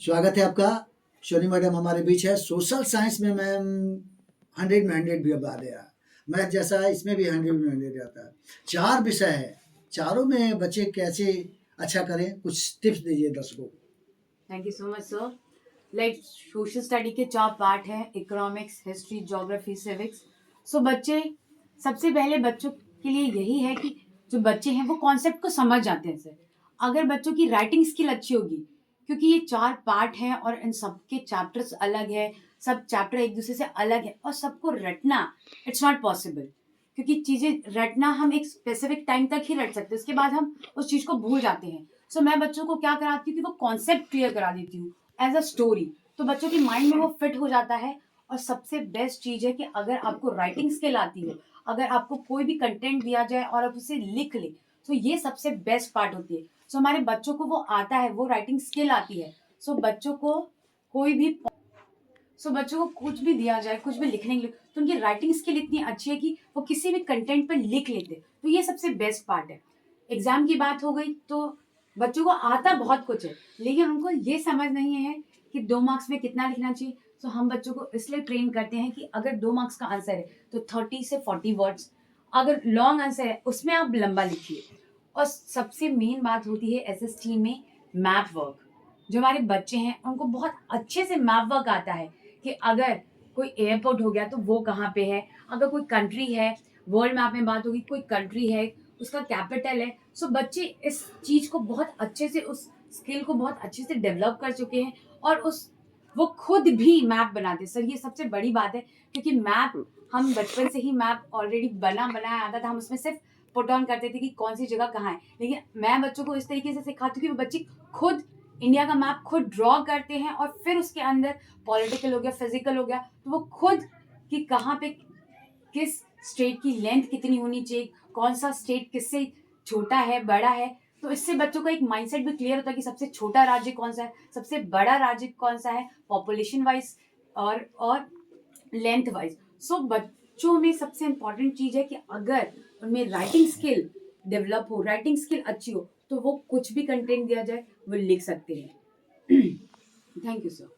स्वागत है आपका। सोनी मैडम हमारे बीच है। सोशल साइंस में मैम 100 में 100 भी बता दिया। मैथ जैसा है, इसमें भी 100 में 100 आता है। 4 विषय है, चारों में बच्चे कैसे अच्छा करें, कुछ टिप्स दीजिए दर्शकों को। Thank you so much sir. Like social study के 4 पार्ट हैं, इकोनॉमिक्स, हिस्ट्री, ज्योग्राफी, सिविक्स। सो बच्चे सबसे पहले बच्चों के लिए यही है कि जो बच्चे हैं वो कॉन्सेप्ट को समझ जाते हैं सर। अगर बच्चों की राइटिंग स्किल अच्छी होगी, क्योंकि ये 4 पार्ट हैं और इन सबके चैप्टर्स अलग है, सब चैप्टर एक दूसरे से अलग है और सबको रटना इट्स नॉट पॉसिबल, क्योंकि चीजें रटना हम एक स्पेसिफिक टाइम तक ही रट सकते हैं, उसके बाद हम उस चीज को भूल जाते हैं। सो मैं बच्चों को क्या कराती हूँ कि वो कॉन्सेप्ट क्लियर करा देती हूँ एज अ स्टोरी, तो बच्चों के माइंड में वो फिट हो जाता है। और सबसे बेस्ट चीज है कि अगर आपको राइटिंग स्किल आती हो, अगर आपको कोई भी कंटेंट दिया जाए और आप उसे लिख ले, तो ये सबसे बेस्ट पार्ट होती है। सो हमारे बच्चों को वो आता है, वो राइटिंग स्किल आती है। सो बच्चों को कोई भी बच्चों को कुछ भी दिया जाए, कुछ भी लिखने के लिए, तो उनकी राइटिंग स्किल इतनी अच्छी है कि वो किसी भी कंटेंट पर लिख लेते। तो ये सबसे बेस्ट पार्ट है। एग्जाम की बात हो गई तो बच्चों को आता बहुत कुछ है, लेकिन उनको ये समझ नहीं है कि 2 मार्क्स में कितना लिखना चाहिए। तो हम बच्चों को इसलिए ट्रेन करते हैं कि अगर 2 मार्क्स का आंसर है तो 30 से 40 वर्ड्स, अगर लॉन्ग आंसर है उसमें आप लंबा लिखिए। और सबसे मेन बात होती है एसएसटी में मैप वर्क। जो हमारे बच्चे हैं उनको बहुत अच्छे से मैप वर्क आता है कि अगर कोई एयरपोर्ट हो गया तो वो कहाँ पे है, अगर कोई कंट्री है, वर्ल्ड मैप में बात होगी, कोई कंट्री है, उसका कैपिटल है। सो बच्चे इस चीज को बहुत अच्छे से, उस स्किल को बहुत अच्छे से डेवलप कर चुके हैं और उस वो खुद भी मैप बनाते हैं सर। ये सबसे बड़ी बात है, क्योंकि मैप हम बचपन से ही मैप ऑलरेडी बनाया आता था, हम उसमें सिर्फ पुट ऑन करते थे कि कौन सी जगह कहाँ है। लेकिन मैं बच्चों को इस तरीके से सिखाती हूँ कि वो बच्चे खुद इंडिया का मैप खुद ड्रॉ करते हैं और फिर उसके अंदर पॉलिटिकल हो गया, फिजिकल हो गया, तो वो खुद कि कहाँ पे किस स्टेट की लेंथ कितनी होनी चाहिए, कौन सा स्टेट किससे छोटा है, बड़ा है। तो इससे बच्चों का एक माइंडसेट भी क्लियर होता है कि सबसे छोटा राज्य कौन सा है, सबसे बड़ा राज्य कौन सा है, पॉपुलेशन वाइज और लेंथ वाइज। सो बच्चों में सबसे इंपॉर्टेंट चीज है कि अगर उनमें राइटिंग स्किल डेवलप हो, राइटिंग स्किल अच्छी हो, तो वो कुछ भी कंटेंट दिया जाए वो लिख सकते हैं। Thank you sir.